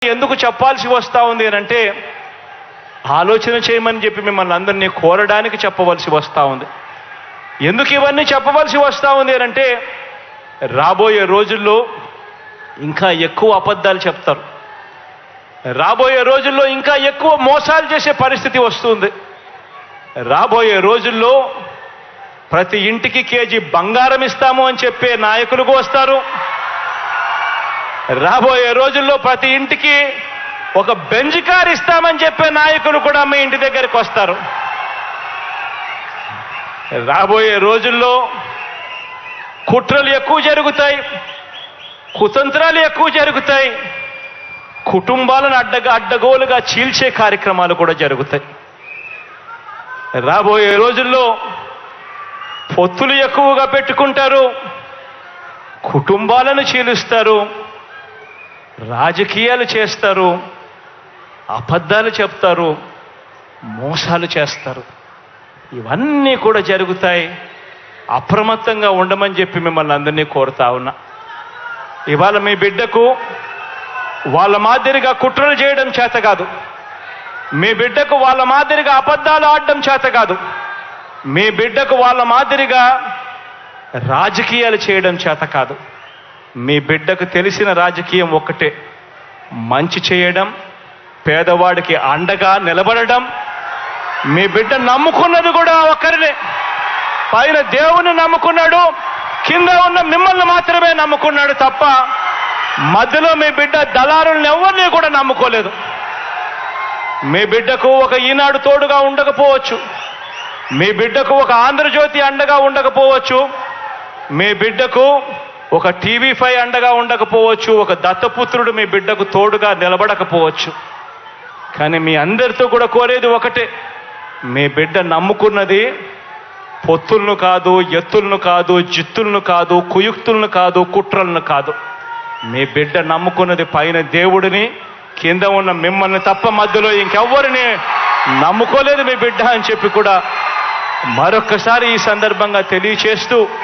ఎందుకు చెప్పాల్సి వస్తూ ఉంది అంటే ఆలోచన చేయమని చెప్పి మిమ్మల్ని అందరినీ కోరడానికి చెప్పవలసి వస్తూ ఉంది. ఎందుకు ఇవన్నీ చెప్పవలసి వస్తూ ఉంది అంటే రాబోయే రోజుల్లో ఇంకా ఎక్కువ అబద్ధాలు చెప్తారు. రాబోయే రోజుల్లో ఇంకా ఎక్కువ మోసాలు చేసే పరిస్థితి వస్తుంది. రాబోయే రోజుల్లో ప్రతి ఇంటికి కేజీ బంగారం ఇస్తాము అని చెప్పే నాయకులు వస్తారు. రాబోయే రోజుల్లో ప్రతి ఇంటికి ఒక బెంజ్ కార్ ఇస్తామని చెప్పే నాయకులు కూడా మీ ఇంటి దగ్గరికి వస్తారు. రాబోయే రోజుల్లో కుట్రలు ఎక్కువ జరుగుతాయి, కుతంత్రాలు ఎక్కువ జరుగుతాయి, కుటుంబాలను అడ్డగోలుగా చీల్చే కార్యక్రమాలు కూడా జరుగుతాయి. రాబోయే రోజుల్లో పొత్తులు ఎక్కువగా పెట్టుకుంటారు, కుటుంబాలను చీలుస్తారు, రాజకీయాలు చేస్తారు, అబద్ధాలు చెప్తారు, మోసాలు చేస్తారు. ఇవన్నీ కూడా జరుగుతాయి. అప్రమత్తంగా ఉండమని చెప్పి మిమ్మల్ని అందరినీ కోరుతా ఉన్నా. ఇవాళ మీ బిడ్డకు వాళ్ళ మాదిరిగా కుట్రలు చేయడం చేత కాదు, మీ బిడ్డకు వాళ్ళ మాదిరిగా అబద్ధాలు ఆడడం చేత కాదు, మీ బిడ్డకు వాళ్ళ మాదిరిగా రాజకీయాలు చేయడం చేత కాదు. మీ బిడ్డకు తెలిసిన రాజకీయం ఒక్కటే, మంచి చేయడం, పేదవాడికి అండగా నిలబడడం. మీ బిడ్డ నమ్ముకున్నది కూడా ఒక్కరినే, పైన దేవుని నమ్ముకున్నాడు, కింద ఉన్న మిమ్మల్ని మాత్రమే నమ్ముకున్నాడు తప్ప మధ్యలో మీ బిడ్డ దళారులను ఎవరిని కూడా నమ్ముకోలేదు. మీ బిడ్డకు ఒక ఈనాడు తోడుగా ఉండకపోవచ్చు, మీ బిడ్డకు ఒక ఆంధ్రజ్యోతి అండగా ఉండకపోవచ్చు, మీ బిడ్డకు ఒక TV5 అండగా ఉండకపోవచ్చు, ఒక దత్తపుత్రుడు మీ బిడ్డకు తోడుగా నిలబడకపోవచ్చు. కానీ మీ అందరితో కూడా కోరేది ఒకటే, మీ బిడ్డ నమ్ముకున్నది పొత్తులను కాదు, ఎత్తులను కాదు, జిత్తులను కాదు, కుయుక్తులను కాదు, కుట్రలను కాదు. మీ బిడ్డ నమ్ముకున్నది పైన దేవుడిని, కింద ఉన్న మిమ్మల్ని తప్ప మధ్యలో ఇంకెవ్వరిని నమ్ముకోలేదు మీ బిడ్డ అని చెప్పి కూడా మరొక్కసారి ఈ సందర్భంగా తెలియచేస్తూ